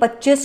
25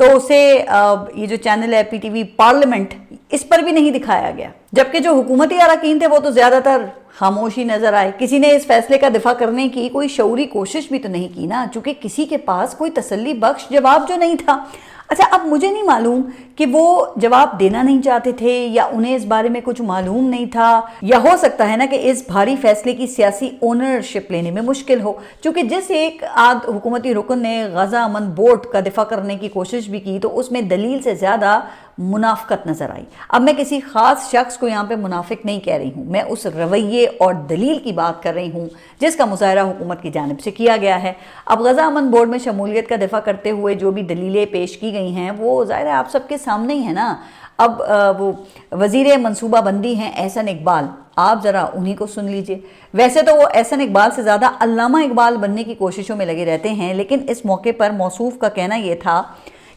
تو اسے یہ جو چینل ہے PTV پارلیمنٹ، اس پر بھی نہیں دکھایا گیا، جبکہ جو حکومتی اراکین تھے وہ تو زیادہ تر خاموشی نظر آئے۔ کسی نے اس فیصلے کا دفاع کرنے کی کوئی شعوری کوشش بھی تو نہیں کی نا، چونکہ کسی کے پاس کوئی تسلی بخش جواب جو نہیں تھا۔ اچھا، اب مجھے نہیں معلوم کہ وہ جواب دینا نہیں چاہتے تھے یا انہیں اس بارے میں کچھ معلوم نہیں تھا، یا ہو سکتا ہے نا کہ اس بھاری فیصلے کی سیاسی اونرشپ لینے میں مشکل ہو، چونکہ جس ایک آدھ حکومتی رکن نے غزہ امن بورڈ کا دفاع کرنے کی کوشش بھی کی تو اس میں دلیل سے زیادہ منافقت نظر آئی۔ اب میں کسی خاص شخص کو یہاں پہ منافق نہیں کہہ رہی ہوں، میں اس رویے اور دلیل کی بات کر رہی ہوں جس کا مظاہرہ حکومت کی جانب سے کیا گیا ہے۔ اب غزہ امن بورڈ میں شمولیت کا دفاع کرتے ہوئے جو بھی دلیلیں پیش کی گئی ہیں وہ ظاہر ہے آپ سب کے سامنے ہی ہے نا۔ اب وہ وزیر منصوبہ بندی ہیں احسن اقبال، آپ ذرا انہی کو سن لیجئے۔ ویسے تو وہ احسن اقبال سے زیادہ علامہ اقبال بننے کی کوششوں میں لگے رہتے ہیں، لیکن اس موقع پر موصوف کا کہنا یہ تھا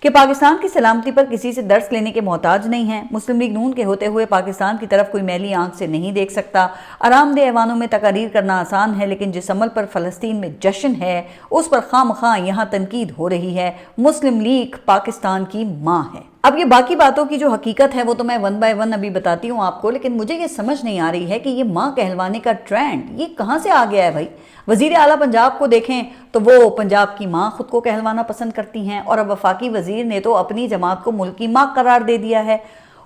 کہ پاکستان کی سلامتی پر کسی سے درس لینے کے محتاج نہیں ہیں، مسلم لیگ نون کے ہوتے ہوئے پاکستان کی طرف کوئی میلی آنکھ سے نہیں دیکھ سکتا۔ آرام دہ ایوانوں میں تقاریر کرنا آسان ہے، لیکن جس عمل پر فلسطین میں جشن ہے اس پر خواہ مخواہ یہاں تنقید ہو رہی ہے۔ مسلم لیگ پاکستان کی ماں ہے۔ اب یہ باقی باتوں کی جو حقیقت ہے وہ تو میں ون بائی ون ابھی بتاتی ہوں آپ کو، لیکن مجھے یہ سمجھ نہیں آ رہی ہے کہ یہ ماں کہلوانے کا ٹرینڈ یہ کہاں سے آ گیا ہے بھائی۔ وزیر اعلیٰ پنجاب کو دیکھیں تو وہ پنجاب کی ماں خود کو کہلوانا پسند کرتی ہیں، اور اب وفاقی وزیر نے تو اپنی جماعت کو ملک کی ماں قرار دے دیا ہے۔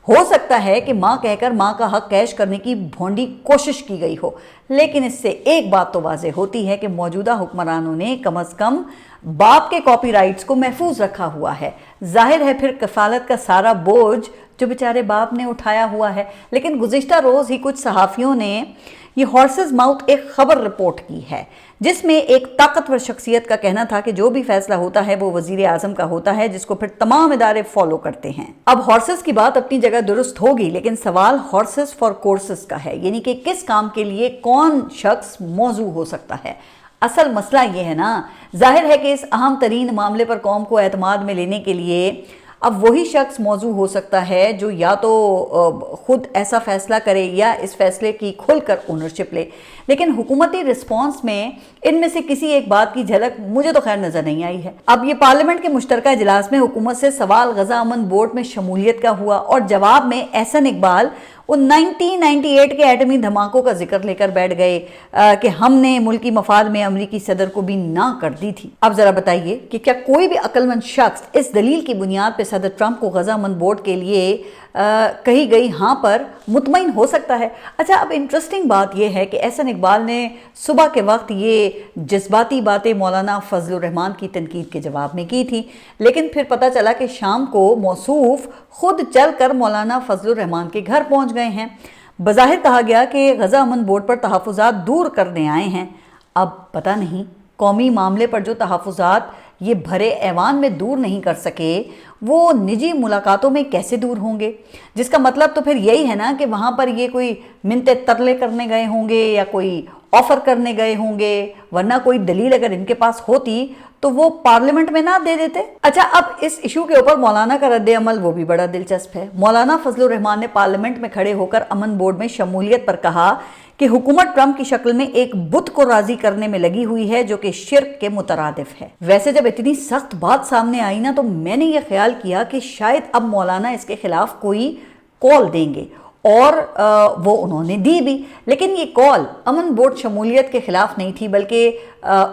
ہو سکتا ہے کہ ماں کہہ کر ماں کا حق کیش کرنے کی بھونڈی کوشش کی گئی ہو، لیکن اس سے ایک بات تو واضح ہوتی ہے کہ موجودہ حکمرانوں نے کم از کم باپ کے کاپی رائٹس کو محفوظ رکھا ہوا ہے۔ ظاہر ہے پھر کفالت کا سارا بوجھ جو بیچارے باپ نے اٹھایا ہوا ہے۔ لیکن گزشتہ روز ہی کچھ صحافیوں نے یہ ہارسز ماؤتھ ایک خبر رپورٹ کی ہے جس میں ایک طاقتور شخصیت کا کہنا تھا کہ جو بھی فیصلہ ہوتا ہے وہ وزیر اعظم کا ہوتا ہے، جس کو پھر تمام ادارے فالو کرتے ہیں۔ اب ہارسز کی بات اپنی جگہ درست ہوگی، لیکن سوال ہارسز فار کورسز کا ہے، یعنی کہ کس کام کے لیے کون شخص موضوع ہو سکتا ہے۔ اصل مسئلہ یہ ہے نا، ظاہر ہے کہ اس اہم ترین معاملے پر قوم کو اعتماد میں لینے کے لیے اب وہی شخص موضوع ہو سکتا ہے جو یا تو خود ایسا فیصلہ کرے یا اس فیصلے کی کھل کر اونرشپ لے۔ لیکن حکومتی رسپانس میں ان میں سے کسی ایک بات کی جھلک مجھے تو خیر نظر نہیں آئی ہے۔ اب یہ پارلیمنٹ کے مشترکہ اجلاس میں حکومت سے سوال غزہ امن بورڈ میں شمولیت کا ہوا، اور جواب میں احسن اقبال وہ 1998 کے ایٹمی دھماکوں کا ذکر لے کر بیٹھ گئے کہ ہم نے ملکی مفاد میں امریکی صدر کو بھی نہ کر دی تھی۔ اب ذرا بتائیے کہ کیا کوئی بھی عقل مند شخص اس دلیل کی بنیاد پہ صدر ٹرمپ کو غزہ امن بورڈ کے لیے کہی گئی ہاں پر مطمئن ہو سکتا ہے؟ اچھا، اب انٹرسٹنگ بات یہ ہے کہ احسن اقبال نے صبح کے وقت یہ جذباتی باتیں مولانا فضل الرحمان کی تنقید کے جواب میں کی تھی، لیکن پھر پتہ چلا کہ شام کو موصوف خود چل کر مولانا فضل الرحمان کے گھر پہنچ گئے ہیں۔ بظاہر کہا گیا کہ غزہ امن بورڈ پر تحفظات دور کرنے آئے ہیں۔ اب پتہ نہیں قومی معاملے پر جو تحفظات یہ بھرے ایوان میں دور نہیں کر سکے وہ نجی ملاقاتوں میں کیسے دور ہوں گے، جس کا مطلب تو پھر یہی ہے نا کہ وہاں پر یہ کوئی منتے ترلے کرنے گئے ہوں گے یا کوئی آفر کرنے گئے ہوں گے، ورنہ کوئی دلیل اگر ان کے پاس ہوتی تو وہ پارلیمنٹ میں نہ دے دیتے۔ اچھا، اب اس ایشو کے اوپر مولانا کا رد عمل وہ بھی بڑا دلچسپ ہے۔ مولانا فضل الرحمان نے پارلیمنٹ میں کھڑے ہو کر امن بورڈ میں شمولیت پر کہا کہ حکومت ٹرمپ کی شکل میں ایک بت کو راضی کرنے میں لگی ہوئی ہے جو کہ شرک کے مترادف ہے۔ ویسے جب اتنی سخت بات سامنے آئی نا تو میں نے یہ خیال کیا کہ شاید اب مولانا اس کے خلاف کوئی کال دیں گے، اور وہ انہوں نے دی بھی، لیکن یہ کال امن بورڈ شمولیت کے خلاف نہیں تھی بلکہ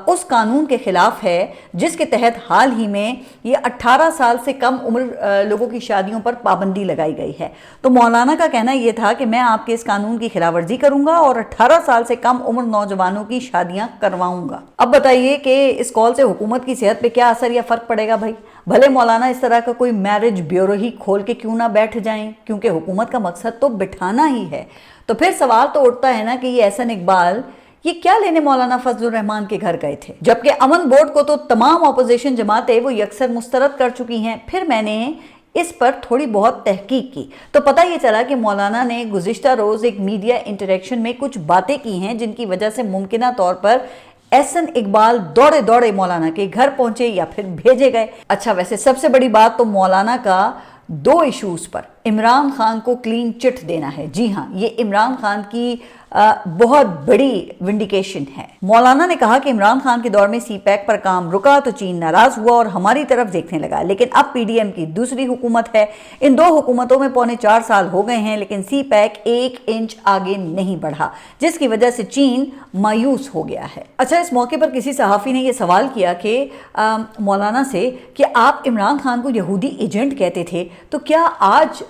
اس قانون کے خلاف ہے جس کے تحت حال ہی میں یہ 18 سال سے کم عمر لوگوں کی شادیوں پر پابندی لگائی گئی ہے۔ تو مولانا کا کہنا یہ تھا کہ میں آپ کے اس قانون کی خلاف ورزی کروں گا اور 18 سال سے کم عمر نوجوانوں کی شادیاں کرواؤں گا۔ اب بتائیے کہ اس کال سے حکومت کی صحت پہ کیا اثر یا فرق پڑے گا بھائی؟ بھلے مولانا اس طرح کا کوئی میرج بیورو ہی کھول کے کیوں نہ بیٹھ جائیں، کیونکہ حکومت کا مقصد تو بٹھانا ہی ہے۔ تو پھر سوال تو اٹھتا ہے نا کہ یہ احسن اقبال یہ کیا لینے مولانا فضل الرحمان کے گھر گئے تھے، جبکہ امن بورڈ کو تو تمام اپوزیشن جماعتیں وہ یکسر مسترد کر چکی ہیں۔ پھر میں نے اس پر تھوڑی بہت تحقیق کی تو پتہ یہ چلا کہ مولانا نے گزشتہ روز ایک میڈیا انٹریکشن میں کچھ باتیں کی ہیں جن کی وجہ سے ممکنہ طور پر احسن اقبال دوڑے دوڑے مولانا کے گھر پہنچے یا پھر بھیجے گئے۔ اچھا، ویسے سب سے بڑی بات تو مولانا کا 2 ایشوز پر عمران خان کو کلین چٹ دینا ہے۔ جی ہاں، یہ عمران خان کی بہت بڑی ونڈیکیشن ہے۔ مولانا نے کہا کہ عمران خان کے دور میں سی پیک پر کام رکا تو چین ناراض ہوا اور ہماری طرف دیکھنے لگا، لیکن اب پی ڈی ایم کی دوسری حکومت ہے، ان دو حکومتوں میں 4.25 سال ہو گئے ہیں لیکن سی پیک 1 انچ آگے نہیں بڑھا، جس کی وجہ سے چین مایوس ہو گیا ہے۔ اچھا، اس موقع پر کسی صحافی نے یہ سوال کیا کہ مولانا سے کہ آپ عمران خان کو یہودی ایجنٹ کہتے تھے، تو کیا آج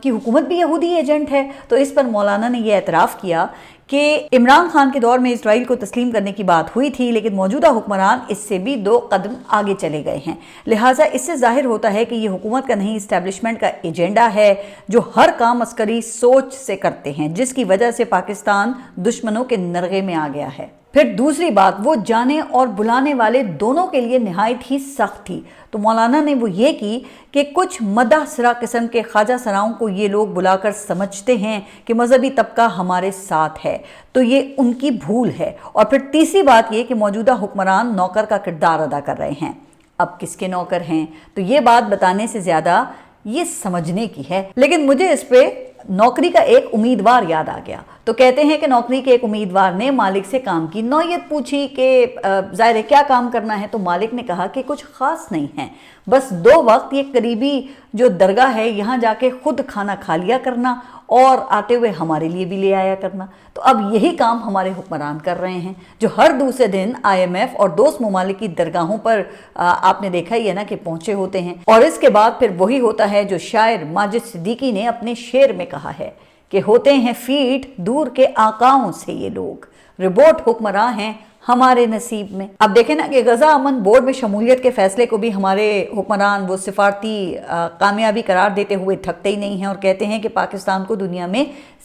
کی حکومت بھی یہودی ایجنٹ ہے؟ تو اس پر مولانا نے یہ اعتراف کیا کہ عمران خان کے دور میں اسرائیل کو تسلیم کرنے کی بات ہوئی تھی، لیکن موجودہ حکمران اس سے بھی 2 قدم آگے چلے گئے ہیں، لہٰذا اس سے ظاہر ہوتا ہے کہ یہ حکومت کا نہیں، اسٹیبلشمنٹ کا ایجنڈا ہے جو ہر کام عسکری سوچ سے کرتے ہیں، جس کی وجہ سے پاکستان دشمنوں کے نرغے میں آ گیا ہے۔ پھر دوسری بات، وہ جانے اور بلانے والے دونوں کے لیے نہایت ہی سخت تھی۔ تو مولانا نے وہ یہ کی کہ کچھ مدح سرا قسم کے خواجہ سراؤں کو یہ لوگ بلا کر سمجھتے ہیں کہ مذہبی طبقہ ہمارے ساتھ ہے، تو یہ ان کی بھول ہے۔ اور پھر تیسری بات یہ کہ موجودہ حکمران نوکر کا کردار ادا کر رہے ہیں۔ اب کس کے نوکر ہیں؟ تو یہ بات بتانے سے زیادہ یہ سمجھنے کی ہے، لیکن مجھے اس پہ نوکری کا ایک امیدوار یاد آ گیا۔ تو کہتے ہیں کہ نوکری کے ایک امیدوار نے مالک سے کام کی نوعیت پوچھی کہ ظاہر ہے کیا کام کرنا ہے، تو مالک نے کہا کہ کچھ خاص نہیں ہے، بس 2 وقت یہ قریبی جو درگاہ ہے یہاں جا کے خود کھانا کھا لیا کرنا اور آتے ہوئے ہمارے لیے بھی لے آیا کرنا۔ تو اب یہی کام ہمارے حکمران کر رہے ہیں، جو ہر دوسرے دن IMF اور دوست ممالک کی درگاہوں پر آپ نے دیکھا ہی ہے نا کہ پہنچے ہوتے ہیں، اور اس کے بعد پھر وہی ہوتا ہے جو شاعر ماجد صدیقی نے اپنے شعر میں کہا ہے کہ ہوتے ہیں فیٹ دور کے آقاؤں سے یہ لوگ، ربوٹ حکمراں ہیں ہمارے نصیب میں۔ اب دیکھیں نا کہ غزہ امن بورڈ میں شمولیت کے فیصلے کو بھی ہمارے حکمران وہ سفارتی کامیابی قرار دیتے ہوئے تھکتے ہی نہیں ہیں، اور کہتے ہیں کہ پاکستان کو دنیا میں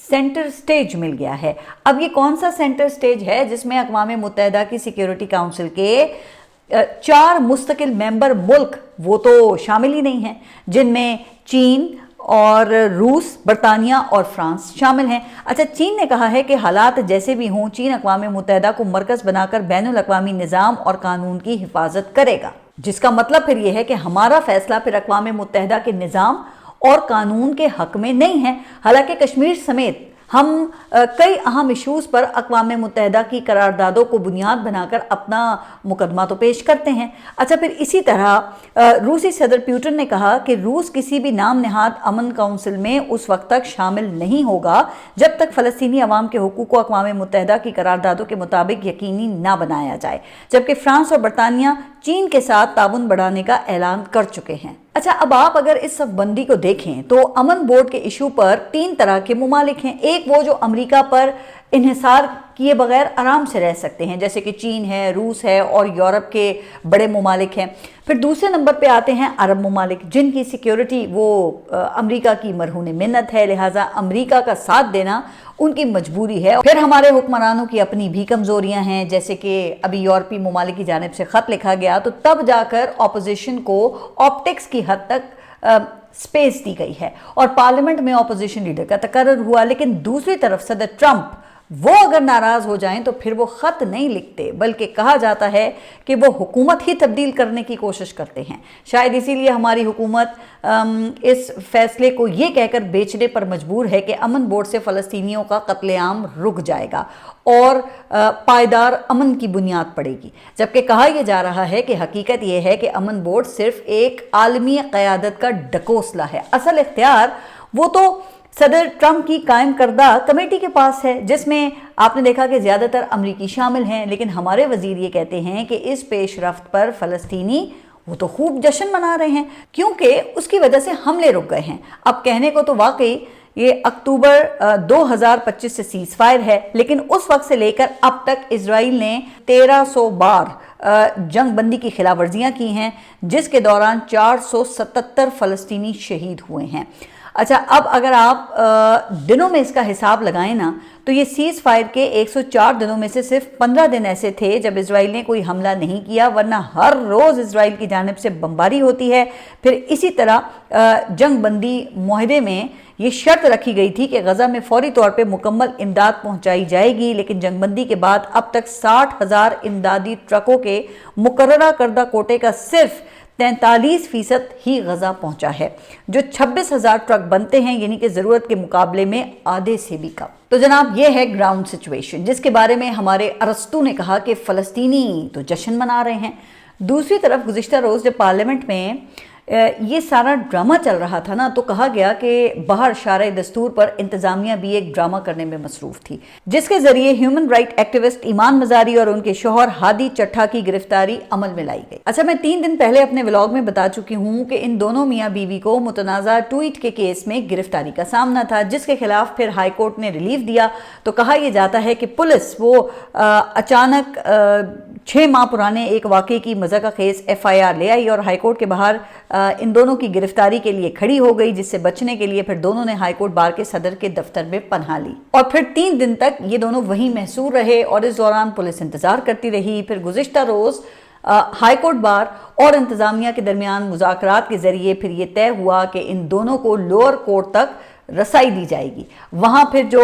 سینٹر سٹیج مل گیا ہے۔ اب یہ کون سا سینٹر سٹیج ہے جس میں اقوام متحدہ کی سیکیورٹی کاؤنسل کے 4 مستقل ممبر ملک وہ تو شامل ہی نہیں ہیں، جن میں چین اور روس، برطانیہ اور فرانس شامل ہیں۔ اچھا، چین نے کہا ہے کہ حالات جیسے بھی ہوں چین اقوام متحدہ کو مرکز بنا کر بین الاقوامی نظام اور قانون کی حفاظت کرے گا، جس کا مطلب پھر یہ ہے کہ ہمارا فیصلہ پھر اقوام متحدہ کے نظام اور قانون کے حق میں نہیں ہے۔ حالانکہ کشمیر سمیت ہم کئی اہم ایشوز پر اقوام متحدہ کی قراردادوں کو بنیاد بنا کر اپنا مقدمہ تو پیش کرتے ہیں۔ اچھا، پھر اسی طرح روسی صدر پیوٹن نے کہا کہ روس کسی بھی نام نہاد امن کونسل میں اس وقت تک شامل نہیں ہوگا جب تک فلسطینی عوام کے حقوق کو اقوام متحدہ کی قراردادوں کے مطابق یقینی نہ بنایا جائے، جبکہ فرانس اور برطانیہ چین کے ساتھ تعاون بڑھانے کا اعلان کر چکے ہیں۔ اچھا، اب آپ اگر اس صف بندی کو دیکھیں تو امن بورڈ کے ایشو پر 3 طرح کے ممالک ہیں۔ ایک وہ جو امریکہ پر انحصار کیے بغیر آرام سے رہ سکتے ہیں، جیسے کہ چین ہے، روس ہے اور یورپ کے بڑے ممالک ہیں۔ پھر دوسرے نمبر پہ آتے ہیں عرب ممالک، جن کی سیکیورٹی وہ امریکہ کی مرہون منت ہے، لہٰذا امریکہ کا ساتھ دینا ان کی مجبوری ہے۔ پھر ہمارے حکمرانوں کی اپنی بھی کمزوریاں ہیں، جیسے کہ ابھی یورپی ممالک کی جانب سے خط لکھا گیا تو تب جا کر اپوزیشن کو آپٹکس کی حد تک سپیس دی گئی ہے اور پارلیمنٹ میں اپوزیشن لیڈر کا تقرر ہوا، لیکن دوسری طرف صدر ٹرمپ وہ اگر ناراض ہو جائیں تو پھر وہ خط نہیں لکھتے، بلکہ کہا جاتا ہے کہ وہ حکومت ہی تبدیل کرنے کی کوشش کرتے ہیں۔ شاید اسی لیے ہماری حکومت اس فیصلے کو یہ کہہ کر بیچنے پر مجبور ہے کہ امن بورڈ سے فلسطینیوں کا قتل عام رک جائے گا اور پائیدار امن کی بنیاد پڑے گی، جبکہ کہا یہ جا رہا ہے کہ حقیقت یہ ہے کہ امن بورڈ صرف ایک عالمی قیادت کا ڈکوسلا ہے۔ اصل اختیار وہ تو صدر ٹرمپ کی قائم کردہ کمیٹی کے پاس ہے، جس میں آپ نے دیکھا کہ زیادہ تر امریکی شامل ہیں، لیکن ہمارے وزیر یہ کہتے ہیں کہ اس پیش رفت پر فلسطینی وہ تو خوب جشن منا رہے ہیں کیونکہ اس کی وجہ سے حملے رک گئے ہیں۔ اب کہنے کو تو واقعی یہ اکتوبر 2025 سے سیز فائر ہے، لیکن اس وقت سے لے کر اب تک اسرائیل نے 1300 بار جنگ بندی کی خلاف ورزیاں کی ہیں، جس کے دوران 477 فلسطینی شہید ہوئے ہیں۔ اچھا، اب اگر آپ دنوں میں اس کا حساب لگائیں نا تو یہ سیز فائر کے 104 دنوں میں سے صرف 15 دن ایسے تھے جب اسرائیل نے کوئی حملہ نہیں کیا، ورنہ ہر روز اسرائیل کی جانب سے بمباری ہوتی ہے۔ پھر اسی طرح جنگ بندی معاہدے میں یہ شرط رکھی گئی تھی کہ غزہ میں فوری طور پہ مکمل امداد پہنچائی جائے گی، لیکن جنگ بندی کے بعد اب تک 60,000 امدادی ٹرکوں کے مقررہ کردہ کوٹے کا صرف 43% ہی غزہ پہنچا ہے، جو 26,000 ٹرک بنتے ہیں، یعنی کہ ضرورت کے مقابلے میں آدھے سے بھی کم۔ تو جناب یہ ہے گراؤنڈ سچویشن، جس کے بارے میں ہمارے ارسطو نے کہا کہ فلسطینی تو جشن منا رہے ہیں۔ دوسری طرف گزشتہ روز جب پارلیمنٹ میں یہ سارا ڈرامہ چل رہا تھا نا، تو کہا گیا کہ باہر شارع دستور پر انتظامیہ بھی ایک ڈرامہ کرنے میں مصروف تھی، جس کے ذریعے ہیومن رائٹ ایکٹیوسٹ ایمان مزاری اور ان کے شوہر ہادی چٹھا کی گرفتاری عمل میں لائی گئی۔ اچھا، میں 3 دن پہلے اپنے ولاگ میں بتا چکی ہوں کہ ان دونوں میاں بیوی کو متنازع ٹویٹ کے کیس میں گرفتاری کا سامنا تھا، جس کے خلاف پھر ہائی کورٹ نے ریلیف دیا۔ تو کہا یہ جاتا ہے کہ پولیس وہ اچانک 6 ماہ پرانے ایک واقعے کی مذاق خیز FIR لے آئی اور ہائی کورٹ کے باہر ان دونوں کی گرفتاری کے لیے کھڑی ہو گئی، جس سے بچنے کے لیے پھر دونوں نے ہائی کورٹ بار کے صدر کے دفتر میں پناہ لی، اور پھر 3 دن تک یہ دونوں وہیں محصور رہے اور اس دوران پولیس انتظار کرتی رہی۔ پھر گزشتہ روز ہائی کورٹ بار اور انتظامیہ کے درمیان مذاکرات کے ذریعے پھر یہ طے ہوا کہ ان دونوں کو لوور کورٹ تک رسائی دی جائے گی، وہاں پھر جو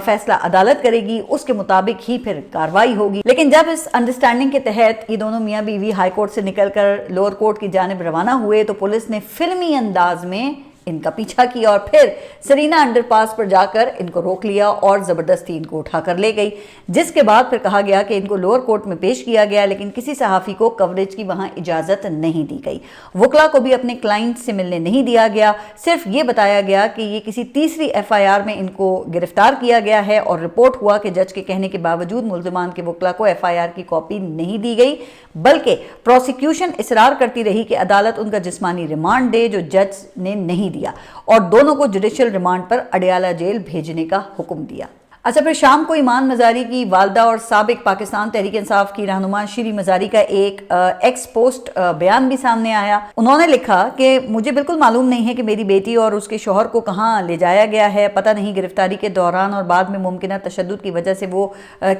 فیصلہ عدالت کرے گی اس کے مطابق ہی پھر کاروائی ہوگی۔ لیکن جب اس انڈرسٹینڈنگ کے تحت یہ دونوں میاں بیوی ہائی کورٹ سے نکل کر لوور کورٹ کی جانب روانہ ہوئے، تو پولیس نے فلمی انداز میں ان کا پیچھا کیا اور پھر سرینا انڈر پاس پر جا کر ان کو روک لیا اور زبردستی ان کو اٹھا کر لے گئی، جس کے بعد پھر کہا گیا کہ ان کو لوور کورٹ میں پیش کیا گیا، لیکن کسی صحافی کو کوریج کی وہاں اجازت نہیں دی گئی۔ وکلا کو بھی اپنے کلائنٹ سے ملنے نہیں دیا گیا، صرف یہ بتایا گیا کہ یہ کسی تیسری FIR میں ان کو گرفتار کیا گیا ہے، اور رپورٹ ہوا کہ جج کے کہنے کے باوجود ملزمان کے وکلا کو FIR کی کاپی نہیں دی گئی، بلکہ پروسیکیوشن اصرار کرتی رہی کہ عدالت ان کا جسمانی ریمانڈ دے، جو جج نے نہیں دیا، اور دونوں کو جوڈیشل ریمانڈ پر اڈیالہ جیل بھیجنے کا حکم دیا۔ اچھا، پھر شام کو ایمان مزاری کی والدہ اور سابق پاکستان تحریک انصاف کی رہنما شیری مزاری کا ایک ایکس پوسٹ بیان بھی سامنے آیا۔ انہوں نے لکھا کہ مجھے بالکل معلوم نہیں ہے کہ میری بیٹی اور اس کے شوہر کو کہاں لے جایا گیا ہے، پتہ نہیں گرفتاری کے دوران اور بعد میں ممکنہ تشدد کی وجہ سے وہ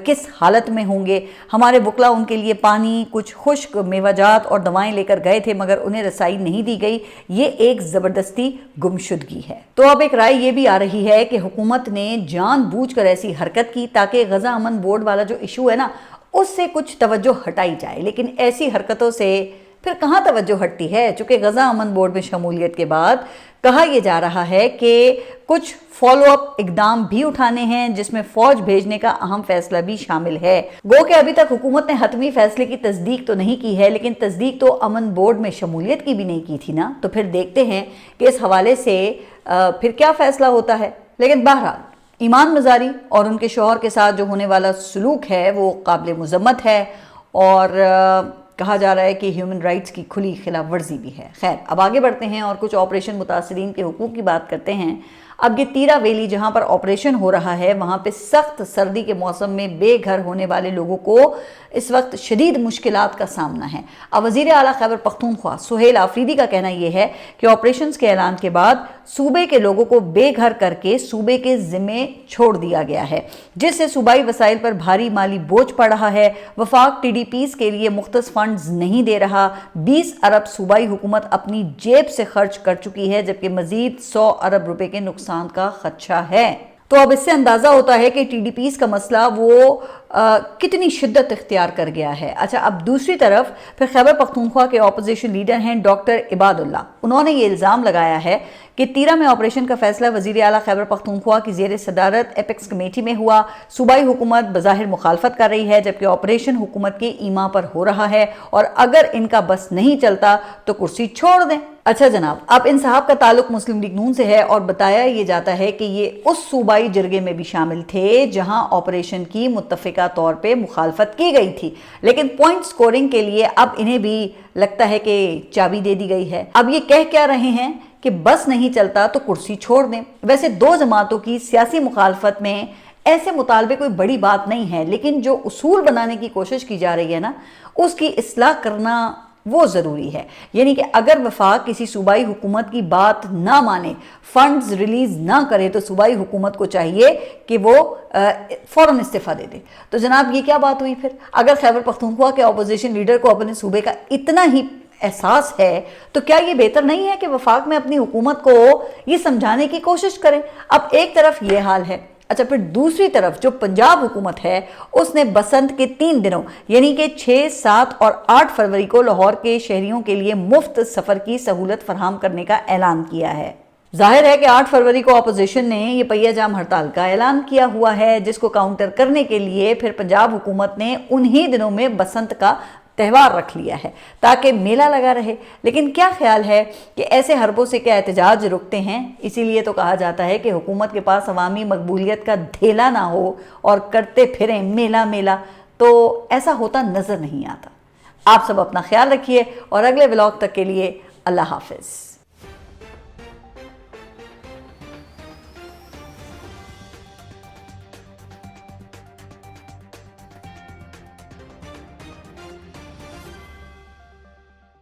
کس حالت میں ہوں گے۔ ہمارے وکلا ان کے لیے پانی، کچھ خشک میوہ جات اور دوائیں لے کر گئے تھے، مگر انہیں رسائی نہیں دی گئی۔ یہ ایک زبردستی گمشدگی ہے۔ تو اب ایک رائے یہ بھی آ رہی ہے کہ حکومت نے جان بوجھ کر ایسی حرکت کی تاکہ غزہ امن بورڈ والا جو ایشو ہے نا، اس سے کچھ توجہ ہٹائی جائے، لیکن ایسی حرکتوں سے پھر کہاں توجہ ہٹتی ہے، چونکہ غزہ امن بورڈ میں شمولیت کے بعد کہا یہ جا رہا ہے کہ کچھ فالو اپ اقدام بھی اٹھانے ہیں، جس میں فوج بھیجنے کا اہم فیصلہ بھی شامل ہے۔ گو کہ ابھی تک حکومت نے حتمی فیصلے کی تصدیق تو نہیں کی ہے، لیکن تصدیق تو امن بورڈ میں شمولیت کی بھی نہیں کی تھی نا، تو پھر دیکھتے ہیں کہ اس حوالے سے پھر کیا فیصلہ ہوتا ہے۔ لیکن بہرحال ایمان مزاری اور ان کے شوہر کے ساتھ جو ہونے والا سلوک ہے وہ قابل مذمت ہے، اور کہا جا رہا ہے کہ ہیومن رائٹس کی کھلی خلاف ورزی بھی ہے۔ خیر، اب آگے بڑھتے ہیں اور کچھ آپریشن متاثرین کے حقوق کی بات کرتے ہیں۔ اب یہ تیرا ویلی جہاں پر آپریشن ہو رہا ہے، وہاں پہ سخت سردی کے موسم میں بے گھر ہونے والے لوگوں کو اس وقت شدید مشکلات کا سامنا ہے۔ اب وزیر اعلیٰ خیبر پختونخوا سہیل آفریدی کا کہنا یہ ہے کہ آپریشنز کے اعلان کے بعد صوبے کے لوگوں کو بے گھر کر کے صوبے کے ذمے چھوڑ دیا گیا ہے، جس سے صوبائی وسائل پر بھاری مالی بوجھ پڑ رہا ہے۔ وفاق TDPs کے لیے مختص فنڈز نہیں دے رہا۔ 20 ارب صوبائی حکومت اپنی جیب سے خرچ کر چکی ہے، جبکہ مزید 100 ارب روپے کے نقصان کا خدشہ ہے۔ تو اب اس سے اندازہ ہوتا ہے کہ TDPs کا مسئلہ وہ کتنی شدت اختیار کر گیا ہے۔ اچھا، اب دوسری طرف پھر خیبر پختونخوا کے اپوزیشن لیڈر ہیں ڈاکٹر عباد اللہ۔ انہوں نے یہ الزام لگایا ہے کہ تیرا میں آپریشن کا فیصلہ وزیر اعلیٰ خیبر پختونخوا کی زیر صدارت ایپیکس کمیٹی میں ہوا۔ صوبائی حکومت بظاہر مخالفت کر رہی ہے، جبکہ آپریشن حکومت کے ایما پر ہو رہا ہے، اور اگر ان کا بس نہیں چلتا تو کرسی چھوڑ دیں۔ اچھا جناب، اب ان صاحب کا تعلق مسلم لیگ نون سے ہے، اور بتایا یہ جاتا ہے کہ یہ اس صوبائی جرگے میں بھی شامل تھے جہاں آپریشن کی متفقہ طور پہ مخالفت کی گئی تھی، لیکن پوائنٹ سکورنگ کے لیے اب انہیں بھی لگتا ہے کہ چابی دے دی گئی ہے۔ اب یہ کہہ کیا رہے ہیں کہ بس نہیں چلتا تو کرسی چھوڑ دیں۔ ویسے دو جماعتوں کی سیاسی مخالفت میں ایسے مطالبے کوئی بڑی بات نہیں ہے، لیکن جو اصول بنانے کی کوشش کی جا رہی ہے نا، اس کی اصلاح کرنا وہ ضروری ہے۔ یعنی کہ اگر وفاق کسی صوبائی حکومت کی بات نہ مانے، فنڈز ریلیز نہ کرے، تو صوبائی حکومت کو چاہیے کہ وہ فوراً استعفیٰ دے دے۔ تو جناب، یہ کیا بات ہوئی پھر؟ اگر خیبر پختونخوا کے اپوزیشن لیڈر کو اپنے صوبے کا اتنا ہی احساس ہے، تو کیا یہ بہتر نہیں ہے کہ وفاق میں اپنی حکومت کو یہ سمجھانے کی کوشش کریں؟ اب ایک طرف یہ حال ہے، اچھا، پھر دوسری طرف جو پنجاب حکومت ہے اس نے بسنت کے 3 دنوں یعنی کہ 6، 7 اور 8 فروری کو لاہور کے شہریوں کے لیے مفت سفر کی سہولت فراہم کرنے کا اعلان کیا ہے۔ ظاہر ہے کہ 8 فروری کو اپوزیشن نے یہ پہیہ جام ہڑتال کا اعلان کیا ہوا ہے، جس کو کاؤنٹر کرنے کے لیے پھر پنجاب حکومت نے انہی دنوں میں بسنت کا تہوار رکھ لیا ہے تاکہ میلہ لگا رہے۔ لیکن کیا خیال ہے کہ ایسے حربوں سے کیا احتجاج رکتے ہیں؟ اسی لیے تو کہا جاتا ہے کہ حکومت کے پاس عوامی مقبولیت کا دھیلا نہ ہو اور کرتے پھریں میلہ میلہ، تو ایسا ہوتا نظر نہیں آتا۔ آپ سب اپنا خیال رکھیے اور اگلے ولاگ تک کے لیے اللہ حافظ۔